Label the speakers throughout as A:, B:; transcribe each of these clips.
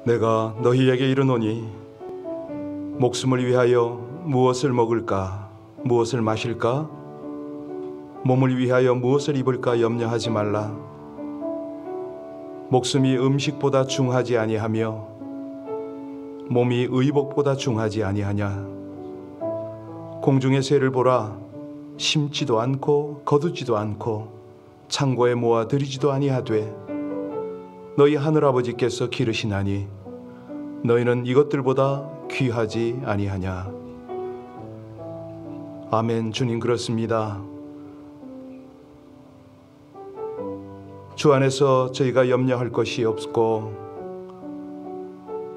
A: 내가 너희에게 이르노니 목숨을 위하여 무엇을 먹을까 무엇을 마실까 몸을 위하여 무엇을 입을까 염려하지 말라. 목숨이 음식보다 중하지 아니하며 몸이 의복보다 중하지 아니하냐. 공중의 새를 보라. 심지도 않고 거두지도 않고 창고에 모아 들이지도 아니하되 너희 하늘아버지께서 기르시나니 너희는 이것들보다 귀하지 아니하냐. 아멘. 주님, 그렇습니다. 주 안에서 저희가 염려할 것이 없고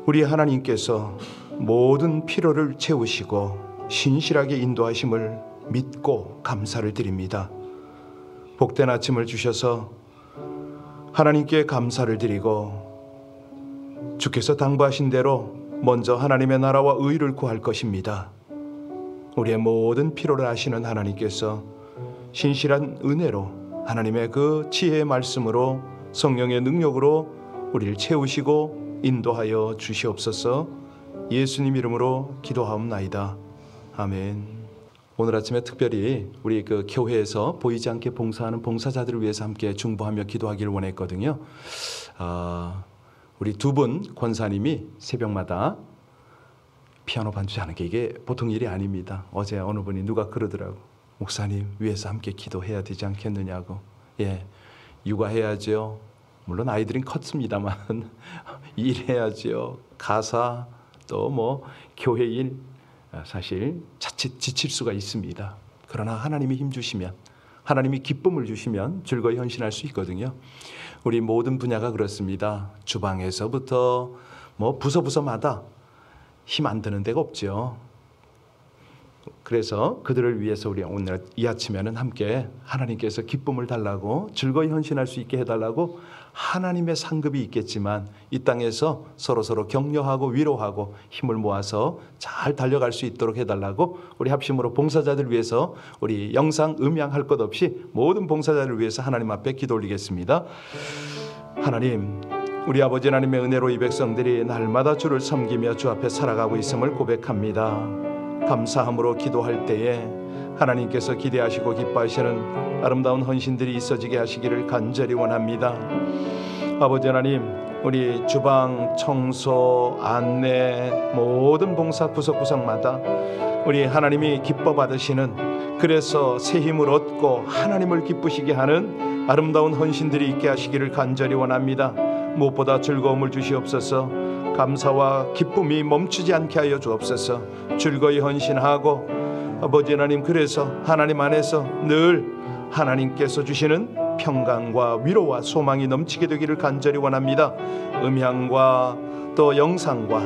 A: 우리 하나님께서 모든 필요를 채우시고 신실하게 인도하심을 믿고 감사를 드립니다. 복된 아침을 주셔서 하나님께 감사를 드리고 주께서 당부하신 대로 먼저 하나님의 나라와 의를 구할 것입니다. 우리의 모든 필요를 아시는 하나님께서 신실한 은혜로 하나님의 그 지혜의 말씀으로 성령의 능력으로 우리를 채우시고 인도하여 주시옵소서. 예수님 이름으로 기도하옵나이다. 아멘. 오늘 아침에 특별히 우리 그 교회에서 보이지 않게 봉사하는 봉사자들을 위해서 함께 중보하며 기도하기를 원했거든요. 우리 두 분 권사님이 새벽마다 피아노 반주하는 게 이게 보통 일이 아닙니다. 어제 어느 분이 누가 그러더라고. 목사님 위해서 함께 기도해야 되지 않겠느냐고. 예, 육아해야죠. 물론 아이들은 컸습니다만 일해야죠. 가사 또 뭐 교회 일 사실 자칫 지칠 수가 있습니다. 그러나 하나님이 힘 주시면 하나님이 기쁨을 주시면 즐거이 헌신할 수 있거든요. 우리 모든 분야가 그렇습니다. 주방에서부터 뭐 부서마다 힘 안 드는 데가 없죠. 그래서 그들을 위해서 우리 오늘 이 아침에는 함께 하나님께서 기쁨을 달라고 즐거이 헌신할 수 있게 해달라고 하나님의 상급이 있겠지만 이 땅에서 서로 격려하고 위로하고 힘을 모아서 잘 달려갈 수 있도록 해달라고 우리 합심으로 봉사자들 위해서 우리 영상 음향할 것 없이 모든 봉사자를 위해서 하나님 앞에 기도 올리겠습니다. 하나님, 우리 아버지 하나님의 은혜로 이 백성들이 날마다 주를 섬기며 주 앞에 살아가고 있음을 고백합니다. 감사함으로 기도할 때에 하나님께서 기대하시고 기뻐하시는 아름다운 헌신들이 있어지게 하시기를 간절히 원합니다. 아버지 하나님, 우리 주방, 청소, 안내 모든 봉사 구석구석마다 우리 하나님이 기뻐 받으시는, 그래서 새 힘을 얻고 하나님을 기쁘시게 하는 아름다운 헌신들이 있게 하시기를 간절히 원합니다. 무엇보다 즐거움을 주시옵소서. 감사와 기쁨이 멈추지 않게 하여 주옵소서. 즐거이 헌신하고 아버지 하나님, 그래서 하나님 안에서 늘 하나님께서 주시는 평강과 위로와 소망이 넘치게 되기를 간절히 원합니다. 음향과 또 영상과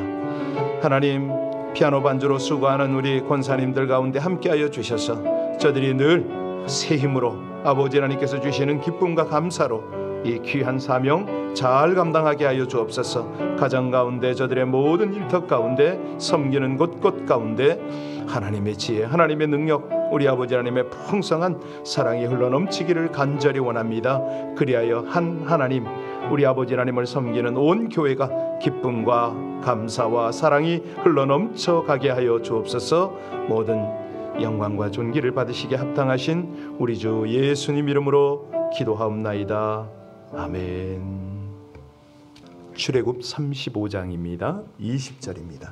A: 하나님 피아노 반주로 수고하는 우리 권사님들 가운데 함께하여 주셔서 저들이 늘 새 힘으로 아버지 하나님께서 주시는 기쁨과 감사로 이 귀한 사명 잘 감당하게 하여 주옵소서. 가정 가운데 저들의 모든 일터 가운데 섬기는 곳곳 가운데 하나님의 지혜, 하나님의 능력, 우리 아버지 하나님의 풍성한 사랑이 흘러넘치기를 간절히 원합니다. 그리하여 한 하나님, 우리 아버지 하나님을 섬기는 온 교회가 기쁨과 감사와 사랑이 흘러넘쳐 가게 하여 주옵소서. 모든 영광과 존귀를 받으시게 합당하신 우리 주 예수님 이름으로 기도하옵나이다. 아멘. 출애굽 35장입니다. 20절입니다.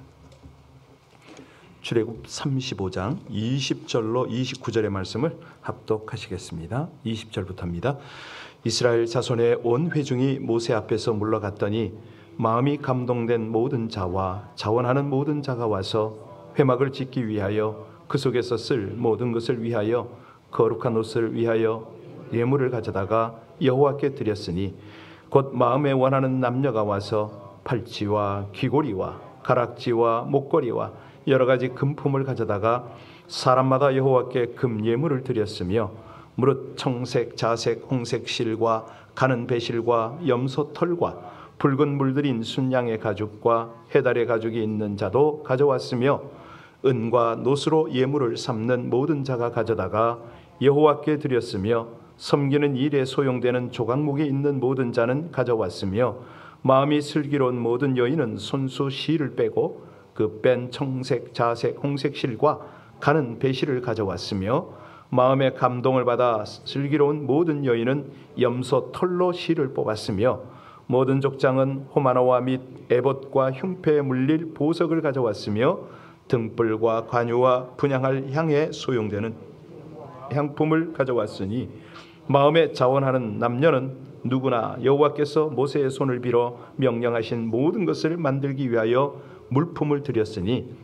A: 출애굽 35장 20절로 29절의 말씀을 합독하시겠습니다. 20절부터입니다. 이스라엘 자손의 온 회중이 모세 앞에서 물러갔더니 마음이 감동된 모든 자와 자원하는 모든 자가 와서 회막을 짓기 위하여 그 속에서 쓸 모든 것을 위하여 거룩한 옷을 위하여 예물을 가져다가 여호와께 드렸으니 곧 마음에 원하는 남녀가 와서 팔찌와 귀고리와 가락지와 목걸이와 여러 가지 금품을 가져다가 사람마다 여호와께 금 예물을 드렸으며 무릇 청색, 자색, 홍색 실과 가는 배실과 염소 털과 붉은 물들인 순양의 가죽과 해달의 가죽이 있는 자도 가져왔으며 은과 노스로 예물을 삼는 모든 자가 가져다가 여호와께 드렸으며 섬기는 일에 소용되는 조각목이 있는 모든 자는 가져왔으며 마음이 슬기로운 모든 여인은 손수 실을 빼고 그 뺀 청색, 자색, 홍색 실과 가는 배실을 가져왔으며 마음의 감동을 받아 슬기로운 모든 여인은 염소 털로 실을 뽑았으며 모든 족장은 호마노와 및 에봇과 흉패에 물릴 보석을 가져왔으며 등불과 관유와 분향할 향에 소용되는 향품을 가져왔으니 마음에 자원하는 남녀는 누구나 여호와께서 모세의 손을 빌어 명령하신 모든 것을 만들기 위하여 물품을 드렸으니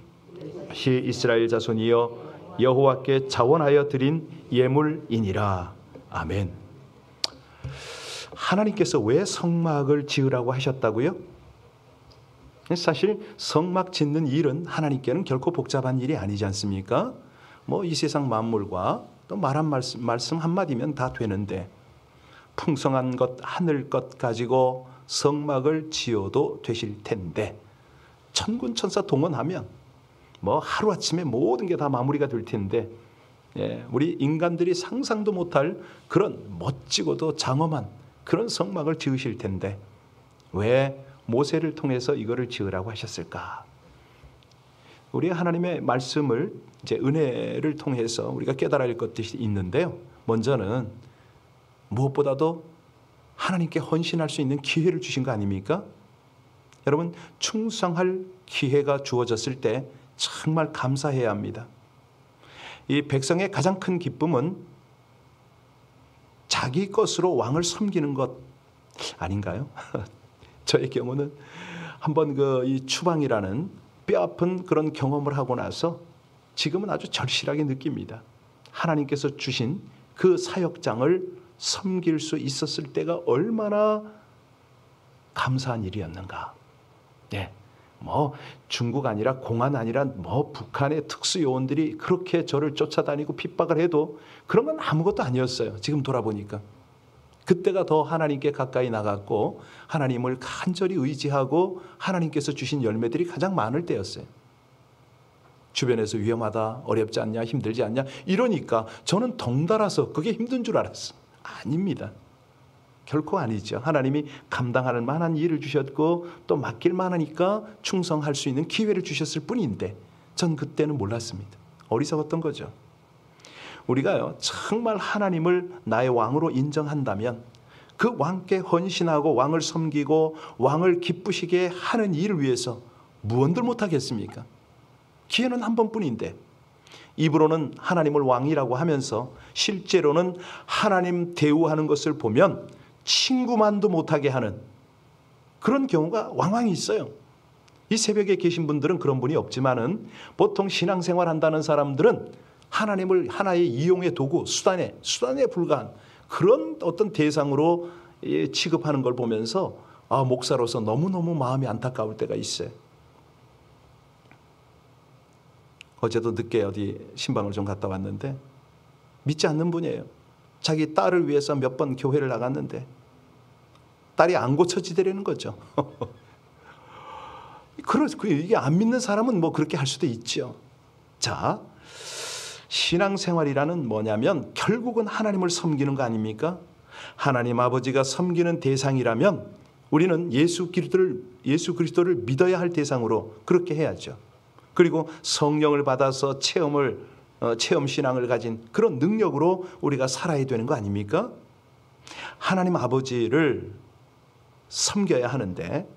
A: 시 이스라엘 자손이여 여호와께 자원하여 드린 예물이니라. 아멘. 하나님께서 왜 성막을 지으라고 하셨다고요? 사실 성막 짓는 일은 하나님께는 결코 복잡한 일이 아니지 않습니까? 뭐 이 세상 만물과 또 말한 말씀 한마디면 다 되는데 풍성한 것 하늘 것 가지고 성막을 지어도 되실 텐데 천군 천사 동원하면 뭐 하루아침에 모든 게 다 마무리가 될 텐데 우리 인간들이 상상도 못할 그런 멋지고도 장엄한 그런 성막을 지으실 텐데 왜 모세를 통해서 이거를 지으라고 하셨을까? 우리 하나님의 말씀을 이제 은혜를 통해서 우리가 깨달아야 할 것들이 있는데요. 먼저는 무엇보다도 하나님께 헌신할 수 있는 기회를 주신 거 아닙니까? 여러분 충성할 기회가 주어졌을 때 정말 감사해야 합니다. 이 백성의 가장 큰 기쁨은 자기 것으로 왕을 섬기는 것 아닌가요? 저의 경우는 한번 이 추방이라는 뼈아픈 그런 경험을 하고 나서 지금은 아주 절실하게 느낍니다. 하나님께서 주신 그 사역장을 섬길 수 있었을 때가 얼마나 감사한 일이었는가. 뭐 중국 아니라 공안 아니라 뭐 북한의 특수요원들이 그렇게 저를 쫓아다니고 핍박을 해도 그런 건 아무것도 아니었어요. 지금 돌아보니까. 그때가 더 하나님께 가까이 나갔고 하나님을 간절히 의지하고 하나님께서 주신 열매들이 가장 많을 때였어요. 주변에서 위험하다, 어렵지 않냐, 힘들지 않냐 이러니까 저는 덩달아서 그게 힘든 줄 알았어. 아닙니다. 결코 아니죠. 하나님이 감당할 만한 일을 주셨고 또 맡길 만하니까 충성할 수 있는 기회를 주셨을 뿐인데 전 그때는 몰랐습니다. 어리석었던 거죠. 우리가요 정말 하나님을 나의 왕으로 인정한다면 그 왕께 헌신하고 왕을 섬기고 왕을 기쁘시게 하는 일을 위해서 무언들 못하겠습니까? 기회는 한 번뿐인데 입으로는 하나님을 왕이라고 하면서 실제로는 하나님 대우하는 것을 보면 친구만도 못하게 하는 그런 경우가 왕왕 있어요. 이 새벽에 계신 분들은 그런 분이 없지만은 보통 신앙생활 한다는 사람들은 하나님을 하나의 이용의 도구, 수단에 불과한 그런 어떤 대상으로 취급하는 걸 보면서 목사로서 너무너무 마음이 안타까울 때가 있어요. 어제도 늦게 어디 신방을 좀 갔다 왔는데 믿지 않는 분이에요. 자기 딸을 위해서 몇 번 교회를 나갔는데 딸이 안 고쳐지더라는 거죠. 이게 안 믿는 사람은 뭐 그렇게 할 수도 있죠. 자, 신앙생활이라는 뭐냐면 결국은 하나님을 섬기는 거 아닙니까? 하나님 아버지가 섬기는 대상이라면 우리는 예수 그리스도를 믿어야 할 대상으로 그렇게 해야죠. 그리고 성령을 받아서 체험 신앙을 가진 그런 능력으로 우리가 살아야 되는 거 아닙니까? 하나님 아버지를 섬겨야 하는데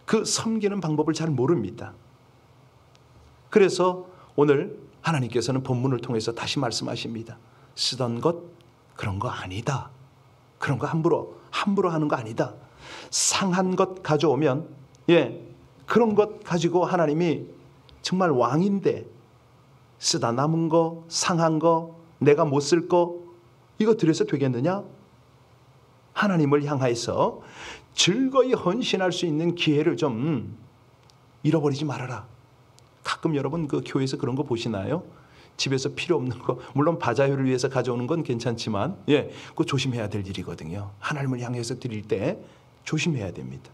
A: 그 섬기는 방법을 잘 모릅니다. 그래서 오늘 하나님께서는 본문을 통해서 다시 말씀하십니다. 쓰던 것 그런 거 아니다. 그런 거 함부로 하는 거 아니다. 상한 것 가져오면 그런 것 가지고 하나님이 정말 왕인데 쓰다 남은 거, 상한 거, 내가 못 쓸 거 이거 드려서 되겠느냐? 하나님을 향해서 즐거이 헌신할 수 있는 기회를 좀 잃어버리지 말아라. 가끔 여러분 그 교회에서 그런 거 보시나요? 집에서 필요 없는 거 물론 바자회를 위해서 가져오는 건 괜찮지만 그거 조심해야 될 일이거든요. 하나님을 향해서 드릴 때 조심해야 됩니다.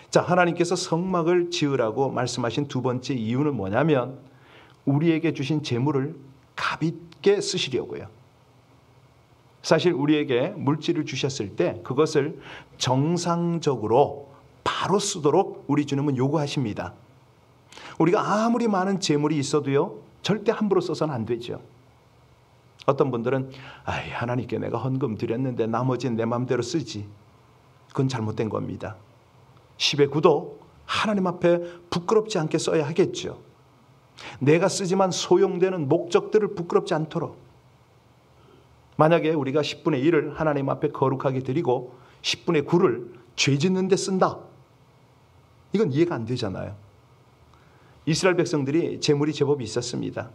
A: 자, 하나님께서 성막을 지으라고 말씀하신 두 번째 이유는 뭐냐면 우리에게 주신 재물을 값있게 쓰시려고요. 사실 우리에게 물질을 주셨을 때 그것을 정상적으로 바로 쓰도록 우리 주님은 요구하십니다. 우리가 아무리 많은 재물이 있어도요, 절대 함부로 써서는 안 되죠. 어떤 분들은 하나님께 내가 헌금 드렸는데 나머지는 내 마음대로 쓰지. 그건 잘못된 겁니다. 10의 9도 하나님 앞에 부끄럽지 않게 써야 하겠죠. 내가 쓰지만 소용되는 목적들을 부끄럽지 않도록. 만약에 우리가 10분의 1을 하나님 앞에 거룩하게 드리고 10분의 9를 죄 짓는 데 쓴다. 이건 이해가 안 되잖아요. 이스라엘 백성들이 재물이 제법 있었습니다.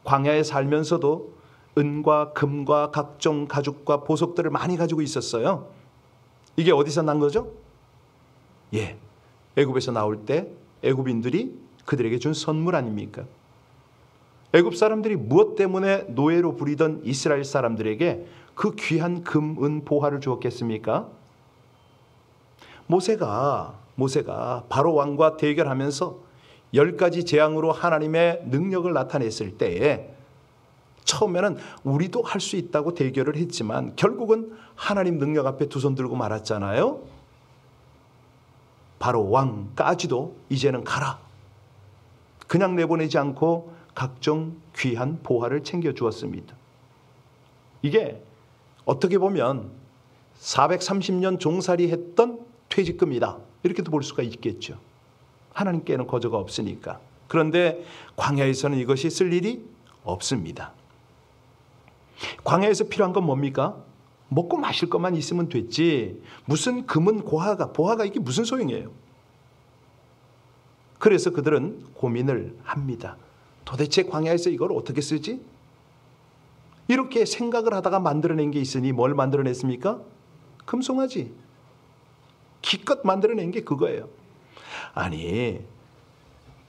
A: 광야에 살면서도 은과 금과 각종 가죽과 보석들을 많이 가지고 있었어요. 이게 어디서 난 거죠? 애굽에서 나올 때 애굽인들이 그들에게 준 선물 아닙니까? 애굽 사람들이 무엇 때문에 노예로 부리던 이스라엘 사람들에게 그 귀한 금, 은, 보화를 주었겠습니까? 모세가 바로 왕과 대결하면서 10가지 재앙으로 하나님의 능력을 나타냈을 때에 처음에는 우리도 할 수 있다고 대결을 했지만 결국은 하나님 능력 앞에 두 손 들고 말았잖아요. 바로 왕까지도 이제는 가라. 그냥 내보내지 않고 각종 귀한 보화를 챙겨주었습니다. 이게 어떻게 보면 430년 종살이 했던 퇴직금이다. 이렇게도 볼 수가 있겠죠. 하나님께는 거저가 없으니까. 그런데 광야에서는 이것이 쓸 일이 없습니다. 광야에서 필요한 건 뭡니까? 먹고 마실 것만 있으면 됐지. 무슨 금은 보화가 이게 무슨 소용이에요? 그래서 그들은 고민을 합니다. 도대체 광야에서 이걸 어떻게 쓰지? 이렇게 생각을 하다가 만들어낸 게 있으니 뭘 만들어냈습니까? 금송아지. 기껏 만들어낸 게 그거예요. 아니,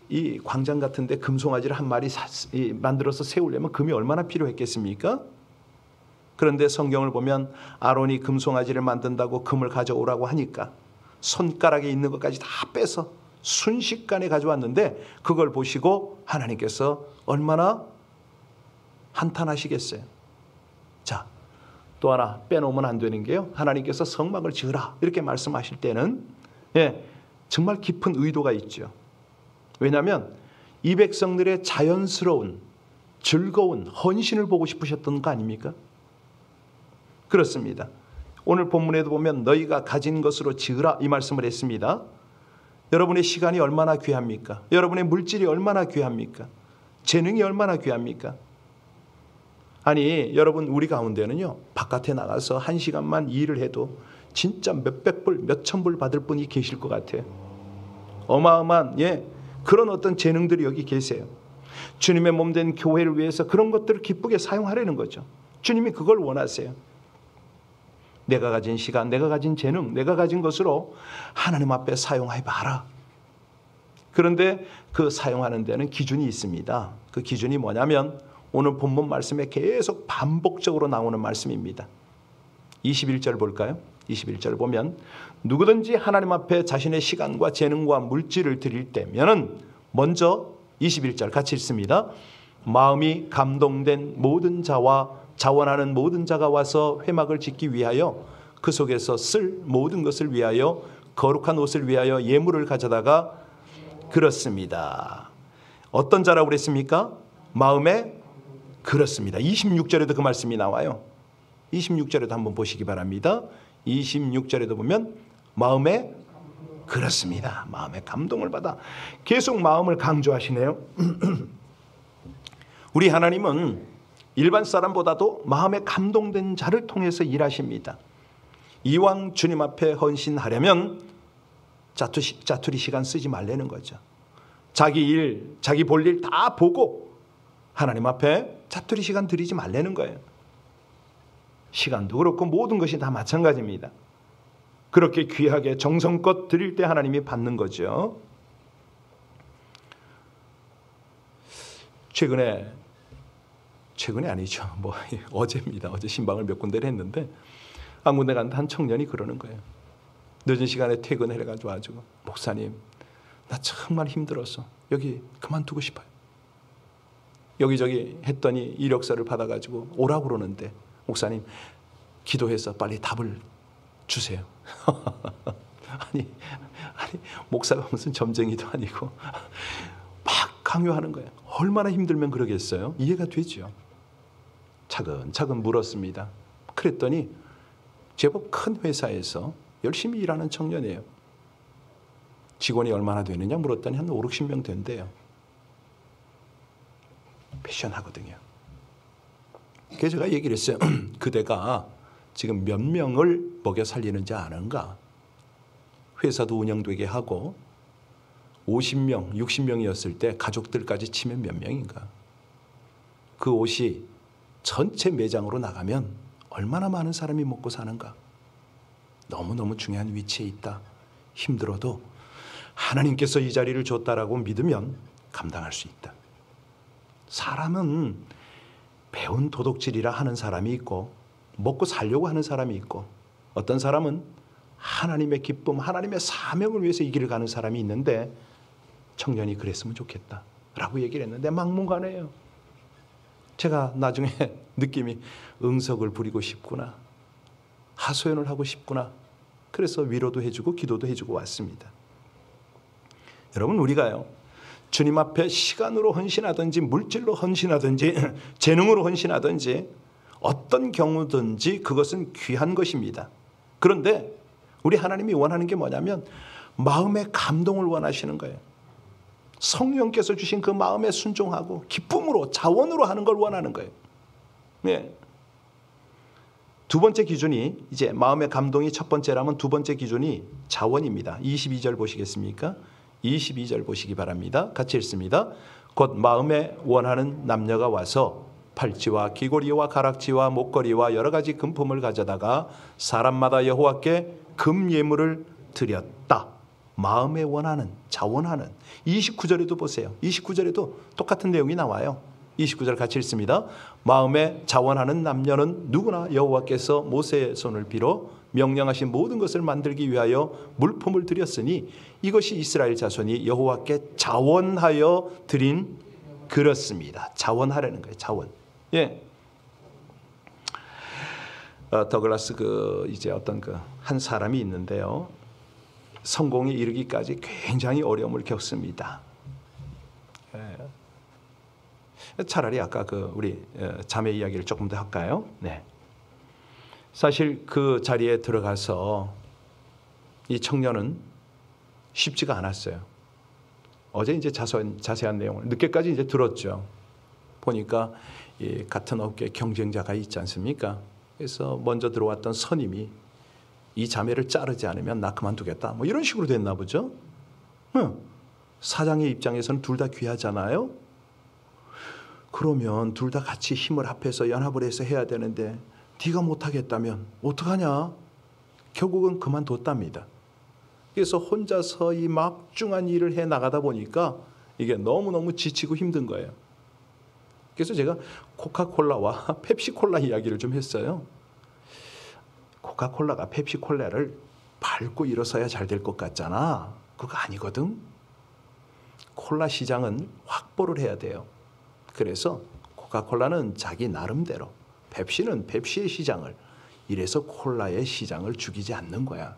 A: 이 광장 같은 데 금송아지를 한 마리 만들어서 세우려면 금이 얼마나 필요했겠습니까? 그런데 성경을 보면 아론이 금송아지를 만든다고 금을 가져오라고 하니까 손가락에 있는 것까지 다 빼서 순식간에 가져왔는데 그걸 보시고 하나님께서 얼마나 한탄하시겠어요. 자, 또 하나 빼놓으면 안 되는 게요. 하나님께서 성막을 지으라 이렇게 말씀하실 때는 정말 깊은 의도가 있죠. 왜냐하면 이 백성들의 자연스러운 즐거운 헌신을 보고 싶으셨던 거 아닙니까? 그렇습니다. 오늘 본문에도 보면 너희가 가진 것으로 지으라 이 말씀을 했습니다. 여러분의 시간이 얼마나 귀합니까? 여러분의 물질이 얼마나 귀합니까? 재능이 얼마나 귀합니까? 아니, 여러분 우리 가운데는요, 바깥에 나가서 1시간만 일을 해도 진짜 몇백 불, 몇천 불 받을 분이 계실 것 같아요. 어마어마한 그런 어떤 재능들이 여기 계세요. 주님의 몸된 교회를 위해서 그런 것들을 기쁘게 사용하려는 거죠. 주님이 그걸 원하세요. 내가 가진 시간, 내가 가진 재능, 내가 가진 것으로 하나님 앞에 사용해봐라. 그런데 그 사용하는 데는 기준이 있습니다. 그 기준이 뭐냐면 오늘 본문 말씀에 계속 반복적으로 나오는 말씀입니다. 21절 볼까요? 21절 보면 누구든지 하나님 앞에 자신의 시간과 재능과 물질을 드릴 때면은 먼저 21절 같이 읽습니다. 마음이 감동된 모든 자와 자원하는 모든 자가 와서 회막을 짓기 위하여 그 속에서 쓸 모든 것을 위하여 거룩한 옷을 위하여 예물을 가져다가 그렇습니다. 어떤 자라고 그랬습니까? 마음에 그렇습니다. 26절에도 그 말씀이 나와요. 26절에도 한번 보시기 바랍니다. 26절에도 보면 마음에 그렇습니다. 마음에 감동을 받아. 계속 마음을 강조하시네요. 우리 하나님은 일반 사람보다도 마음에 감동된 자를 통해서 일하십니다. 이왕 주님 앞에 헌신하려면 짜투리 시간 쓰지 말라는 거죠. 자기 일, 자기 볼 일 다 보고 하나님 앞에 짜투리 시간 들이지 말라는 거예요. 시간도 그렇고 모든 것이 다 마찬가지입니다. 그렇게 귀하게 정성껏 드릴 때 하나님이 받는 거죠. 최근에 아니죠. 어제입니다. 어제 신방을 몇 군데를 했는데 한 군데 갔는데 한 청년이 그러는 거예요. 늦은 시간에 퇴근을 해가지고 아주 목사님 나 정말 힘들어서 여기 그만두고 싶어요. 여기저기 했더니 이력서를 받아가지고 오라고 그러는데 목사님 기도해서 빨리 답을 주세요. 목사가 무슨 점쟁이도 아니고 막 강요하는 거예요. 얼마나 힘들면 그러겠어요? 이해가 되죠. 차근차근 물었습니다. 그랬더니 제법 큰 회사에서 열심히 일하는 청년이에요. 직원이 얼마나 되느냐 물었더니 한 5, 60명 된대요. 패션하거든요. 그래서 제가 얘기를 했어요. 그대가 지금 몇 명을 먹여 살리는지 아는가? 회사도 운영되게 하고 50명, 60명이었을 때 가족들까지 치면 몇 명인가? 그 옷이 전체 매장으로 나가면 얼마나 많은 사람이 먹고 사는가? 너무너무 중요한 위치에 있다. 힘들어도 하나님께서 이 자리를 줬다라고 믿으면 감당할 수 있다. 사람은 배운 도둑질이라 하는 사람이 있고 먹고 살려고 하는 사람이 있고 어떤 사람은 하나님의 기쁨, 하나님의 사명을 위해서 이 길을 가는 사람이 있는데 청년이 그랬으면 좋겠다라고 얘기를 했는데 막무가내예요. 제가 나중에 느낌이 응석을 부리고 싶구나. 하소연을 하고 싶구나. 그래서 위로도 해주고 기도도 해주고 왔습니다. 여러분 우리가요. 주님 앞에 시간으로 헌신하든지 물질로 헌신하든지 재능으로 헌신하든지 어떤 경우든지 그것은 귀한 것입니다. 그런데 우리 하나님이 원하는 게 뭐냐면 마음의 감동을 원하시는 거예요. 성령께서 주신 그 마음에 순종하고 기쁨으로 자원으로 하는 걸 원하는 거예요. 네. 두 번째 기준이 이제 마음의 감동이 첫 번째라면 두 번째 기준이 자원입니다. 22절 보시겠습니까? 22절 보시기 바랍니다. 같이 읽습니다. 곧 마음에 원하는 남녀가 와서 팔찌와 귀고리와 가락지와 목걸이와 여러 가지 금품을 가져다가 사람마다 여호와께 금 예물을 드렸다. 마음에 원하는, 자원하는. 29절에도 보세요. 29절에도 똑같은 내용이 나와요. 29절 같이 읽습니다. 마음에 자원하는 남녀는 누구나 여호와께서 모세의 손을 빌어 명령하신 모든 것을 만들기 위하여 물품을 드렸으니 이것이 이스라엘 자손이 여호와께 자원하여 드린 그렇습니다. 자원하라는 거예요. 자원. 예. 더글라스 이제 어떤 한 사람이 있는데요. 성공에 이르기까지 굉장히 어려움을 겪습니다. 예. 차라리 아까 우리 자매 이야기를 조금 더 할까요? 네. 사실 그 자리에 들어가서 이 청년은 쉽지가 않았어요. 어제 이제 자세한 내용을 늦게까지 이제 들었죠. 보니까 이 같은 업계 경쟁자가 있지 않습니까? 그래서 먼저 들어왔던 선임이 이 자매를 자르지 않으면 나 그만두겠다. 뭐 이런 식으로 됐나 보죠. 사장의 입장에서는 둘 다 귀하잖아요. 그러면 둘 다 같이 힘을 합해서 연합을 해서 해야 되는데 네가 못하겠다면 어떡하냐? 결국은 그만뒀답니다. 그래서 혼자서 이 막중한 일을 해 나가다 보니까 이게 너무너무 지치고 힘든 거예요. 그래서 제가 코카콜라와 펩시콜라 이야기를 좀 했어요. 코카콜라가 펩시콜라를 밟고 일어서야 잘 될 것 같잖아. 그거 아니거든. 콜라 시장은 확보를 해야 돼요. 그래서 코카콜라는 자기 나름대로, 펩시는 펩시의 시장을, 이래서 콜라의 시장을 죽이지 않는 거야.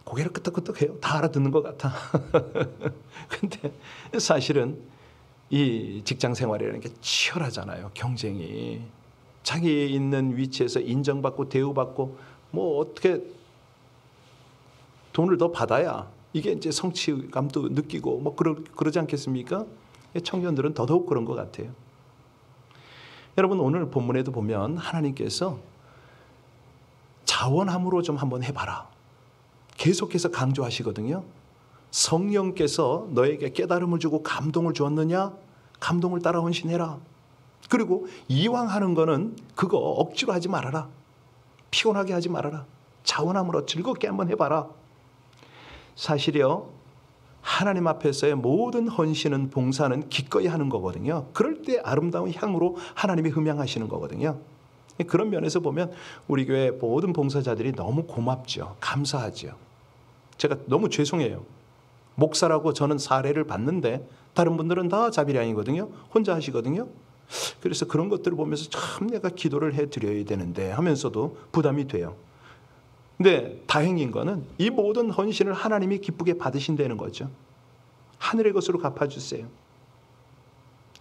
A: 고개를 끄덕끄덕해요. 다 알아듣는 것 같아. 근데 사실은 이 직장 생활이라는 게 치열하잖아요. 경쟁이. 자기 있는 위치에서 인정받고 대우받고 뭐 어떻게 돈을 더 받아야 이게 이제 성취감도 느끼고 뭐 그러지 않겠습니까? 청년들은 더더욱 그런 것 같아요. 여러분 오늘 본문에도 보면 하나님께서 자원함으로 좀 한번 해봐라. 계속해서 강조하시거든요. 성령께서 너에게 깨달음을 주고 감동을 주었느냐? 감동을 따라 헌신해라. 그리고 이왕 하는 거는 그거 억지로 하지 말아라. 피곤하게 하지 말아라. 자원함으로 즐겁게 한번 해봐라. 사실요. 하나님 앞에서의 모든 헌신은 봉사는 기꺼이 하는 거거든요. 그럴 때 아름다운 향으로 하나님이 흠양하시는 거거든요. 그런 면에서 보면 우리 교회 모든 봉사자들이 너무 고맙죠. 감사하죠. 제가 너무 죄송해요. 목사라고 저는 사례를 받는데 다른 분들은 다 자비량이거든요. 혼자 하시거든요. 그래서 그런 것들을 보면서 참 내가 기도를 해드려야 되는데 하면서도 부담이 돼요. 근데 다행인 거는 이 모든 헌신을 하나님이 기쁘게 받으신다는 거죠. 하늘의 것으로 갚아주세요.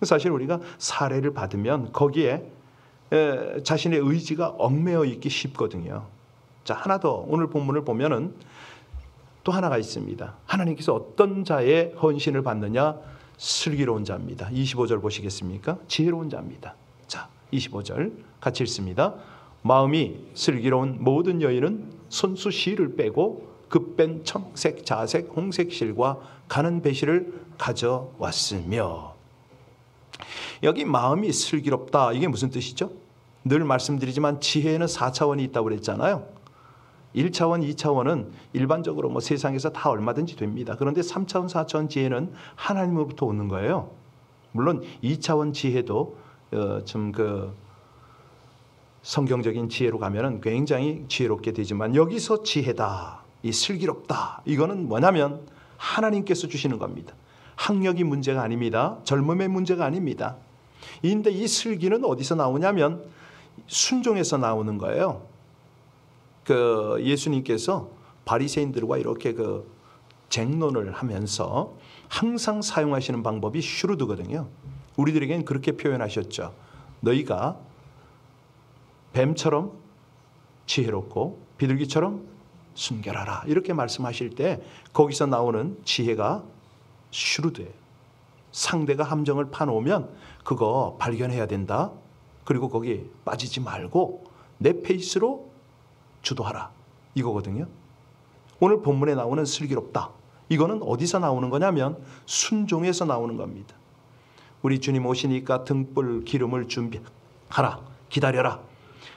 A: 사실 우리가 사례를 받으면 거기에 자신의 의지가 얽매여 있기 쉽거든요. 자, 하나 더 오늘 본문을 보면은 또 하나가 있습니다. 하나님께서 어떤 자의 헌신을 받느냐? 슬기로운 자입니다. 25절 보시겠습니까? 지혜로운 자입니다. 자, 25절 같이 읽습니다. 마음이 슬기로운 모든 여인은 손수 실을 빼고 급뺀 청색, 자색, 홍색 실과 가는 배실을 가져왔으며. 여기 마음이 슬기롭다, 이게 무슨 뜻이죠? 늘 말씀드리지만 지혜에는 4차원이 있다고 그랬잖아요. 1차원, 2차원은 일반적으로 뭐 세상에서 다 얼마든지 됩니다. 그런데 3차원, 4차원 지혜는 하나님으로부터 오는 거예요. 물론 2차원 지혜도 좀 성경적인 지혜로 가면은 굉장히 지혜롭게 되지만, 여기서 지혜다, 이 슬기롭다, 이거는 뭐냐면 하나님께서 주시는 겁니다. 학력이 문제가 아닙니다. 젊음의 문제가 아닙니다. 그런데 이 슬기는 어디서 나오냐면 순종에서 나오는 거예요. 예수님께서 바리새인들과 이렇게 쟁론을 하면서 항상 사용하시는 방법이 슈루드거든요. 우리들에겐 그렇게 표현하셨죠. 너희가 뱀처럼 지혜롭고 비둘기처럼 순결하라, 이렇게 말씀하실 때 거기서 나오는 지혜가 슈루드예요. 상대가 함정을 파놓으면 그거 발견해야 된다. 그리고 거기 빠지지 말고 내 페이스로 주도하라, 이거거든요. 오늘 본문에 나오는 슬기롭다, 이거는 어디서 나오는 거냐면 순종에서 나오는 겁니다. 우리 주님 오시니까 등불 기름을 준비하라, 기다려라.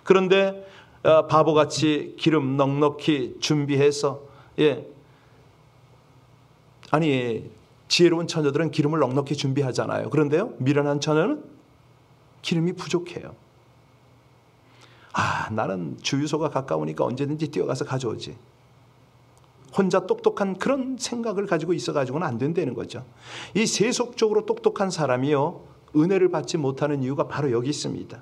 A: 그런데 바보같이 기름 넉넉히 준비해서, 아니 지혜로운 처녀들은 기름을 넉넉히 준비하잖아요. 그런데요, 미련한 처녀는 기름이 부족해요. 나는 주유소가 가까우니까 언제든지 뛰어가서 가져오지. 혼자 똑똑한 그런 생각을 가지고 있어가지고는 안 된다는 거죠. 이 세속적으로 똑똑한 사람이요, 은혜를 받지 못하는 이유가 바로 여기 있습니다.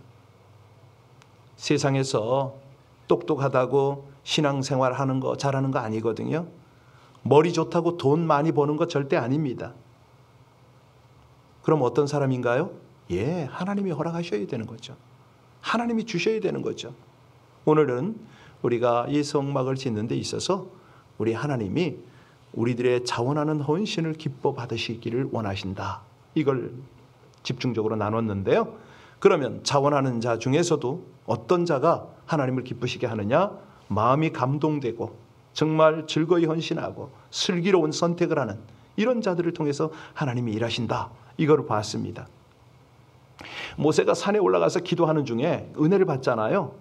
A: 세상에서 똑똑하다고 신앙생활 하는 거, 잘하는 거 아니거든요. 머리 좋다고 돈 많이 버는 거 절대 아닙니다. 그럼 어떤 사람인가요? 하나님이 허락하셔야 되는 거죠. 하나님이 주셔야 되는 거죠. 오늘은 우리가 이 성막을 짓는 데 있어서 우리 하나님이 우리들의 자원하는 헌신을 기뻐 받으시기를 원하신다, 이걸 집중적으로 나눴는데요. 그러면 자원하는 자 중에서도 어떤 자가 하나님을 기쁘시게 하느냐? 마음이 감동되고 정말 즐거이 헌신하고 슬기로운 선택을 하는 이런 자들을 통해서 하나님이 일하신다, 이걸 봤습니다. 모세가 산에 올라가서 기도하는 중에 은혜를 받잖아요.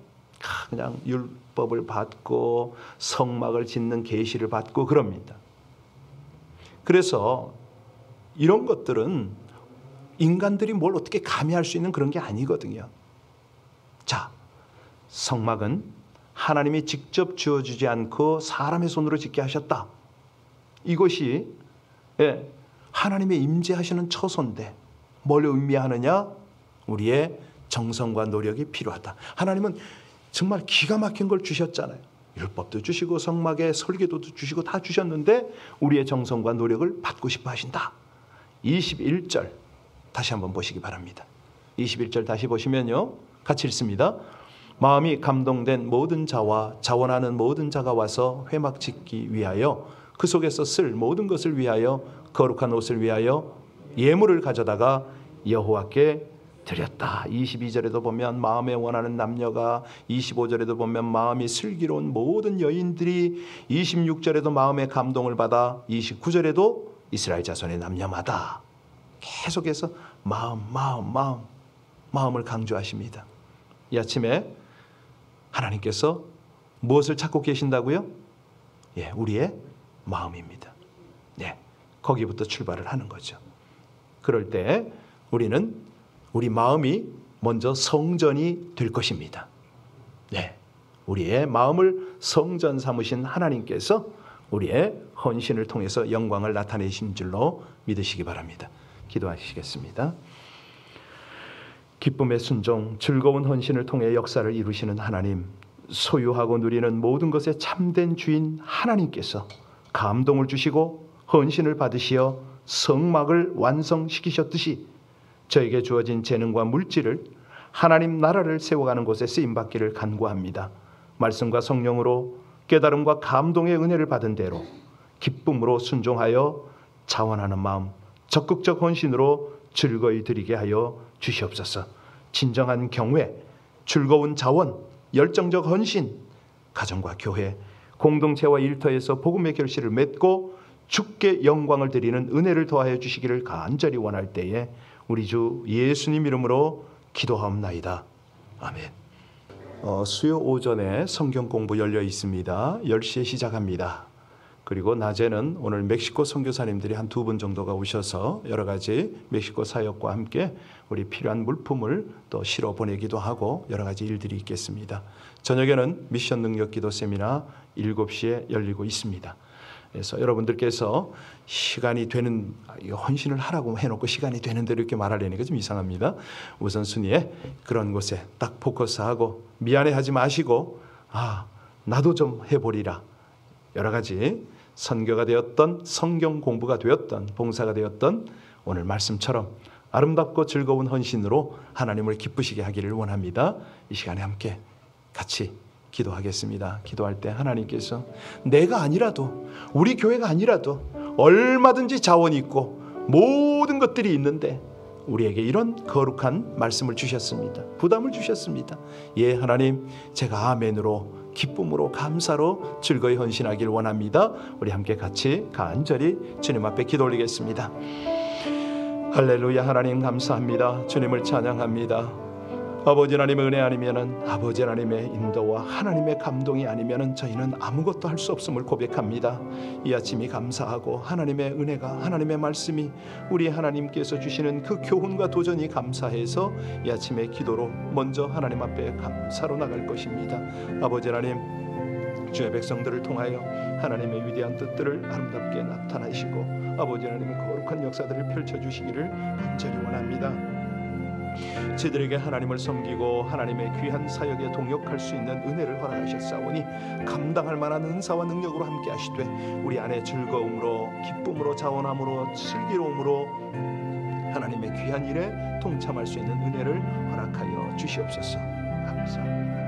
A: 그냥 율법을 받고 성막을 짓는 계시를 받고 그럽니다. 그래서 이런 것들은 인간들이 뭘 어떻게 감히 할 수 있는 그런 게 아니거든요. 자, 성막은 하나님이 직접 지어주지 않고 사람의 손으로 짓게 하셨다. 이것이 하나님의 임재하시는 처소인데 뭘 의미하느냐? 우리의 정성과 노력이 필요하다. 하나님은 정말 기가 막힌 걸 주셨잖아요. 율법도 주시고 성막의 설계도도 주시고 다 주셨는데 우리의 정성과 노력을 받고 싶어 하신다. 21절 다시 한번 보시기 바랍니다. 21절 다시 보시면요, 같이 읽습니다. 마음이 감동된 모든 자와 자원하는 모든 자가 와서 회막 짓기 위하여 그 속에서 쓸 모든 것을 위하여 거룩한 옷을 위하여 예물을 가져다가 여호와께 드렸다. 22절에도 보면 마음에 원하는 남녀가, 25절에도 보면 마음이 슬기로운 모든 여인들이, 26절에도 마음의 감동을 받아, 29절에도 이스라엘 자손의 남녀마다 계속해서 마음을 강조하십니다. 이 아침에 하나님께서 무엇을 찾고 계신다고요? 우리의 마음입니다. 거기부터 출발을 하는 거죠. 그럴 때 우리는 우리 마음이 먼저 성전이 될 것입니다. 우리의 마음을 성전 삼으신 하나님께서 우리의 헌신을 통해서 영광을 나타내신 줄로 믿으시기 바랍니다. 기도하시겠습니다. 기쁨의 순종, 즐거운 헌신을 통해 역사를 이루시는 하나님, 소유하고 누리는 모든 것의 참된 주인 하나님께서 감동을 주시고 헌신을 받으시어 성막을 완성시키셨듯이 저에게 주어진 재능과 물질을 하나님 나라를 세워가는 곳에 쓰임받기를 간구합니다. 말씀과 성령으로 깨달음과 감동의 은혜를 받은 대로 기쁨으로 순종하여 자원하는 마음, 적극적 헌신으로 즐거이 드리게 하여 주시옵소서. 진정한 경외, 즐거운 자원, 열정적 헌신, 가정과 교회, 공동체와 일터에서 복음의 결실을 맺고 주께 영광을 드리는 은혜를 더하여 주시기를 간절히 원할 때에 우리 주 예수님 이름으로 기도하옵나이다. 아멘. 수요 오전에 성경 공부 열려 있습니다. 10시에 시작합니다. 그리고 낮에는 오늘 멕시코 선교사님들이 한 2분 정도가 오셔서 여러 가지 멕시코 사역과 함께 우리 필요한 물품을 또 실어 보내기도 하고 여러 가지 일들이 있겠습니다. 저녁에는 미션 능력 기도 세미나 7시에 열리고 있습니다. 그래서 여러분들께서 시간이 되는, 헌신을 하라고 해놓고 시간이 되는 대로 이렇게 말하려니까 좀 이상합니다. 우선순위에 그런 곳에 딱 포커스하고 미안해하지 마시고 나도 좀 해보리라. 여러 가지 선교가 되었던, 성경 공부가 되었던, 봉사가 되었던 오늘 말씀처럼 아름답고 즐거운 헌신으로 하나님을 기쁘시게 하기를 원합니다. 이 시간에 함께 같이 기도하겠습니다. 기도할 때 하나님께서 내가 아니라도, 우리 교회가 아니라도 얼마든지 자원이 있고 모든 것들이 있는데 우리에게 이런 거룩한 말씀을 주셨습니다. 부담을 주셨습니다. 예, 하나님, 제가 아멘으로, 기쁨으로, 감사로 즐거이 헌신하길 원합니다. 우리 함께 같이 간절히 주님 앞에 기도 올리겠습니다. 할렐루야. 하나님 감사합니다. 주님을 찬양합니다. 아버지 하나님의 은혜 아니면은, 아버지 하나님의 인도와 하나님의 감동이 아니면은 저희는 아무것도 할 수 없음을 고백합니다. 이 아침이 감사하고 하나님의 은혜가, 하나님의 말씀이 우리 하나님께서 주시는 그 교훈과 도전이 감사해서 이 아침의 기도로 먼저 하나님 앞에 감사로 나갈 것입니다. 아버지 하나님, 주의 백성들을 통하여 하나님의 위대한 뜻들을 아름답게 나타나시고 아버지 하나님의 거룩한 역사들을 펼쳐주시기를 간절히 원합니다. 저희들에게 하나님을 섬기고 하나님의 귀한 사역에 동역할 수 있는 은혜를 허락하셨사오니 감당할 만한 은사와 능력으로 함께 하시되 우리 안에 즐거움으로, 기쁨으로, 자원함으로, 슬기로움으로 하나님의 귀한 일에 동참할 수 있는 은혜를 허락하여 주시옵소서. 감사합니다.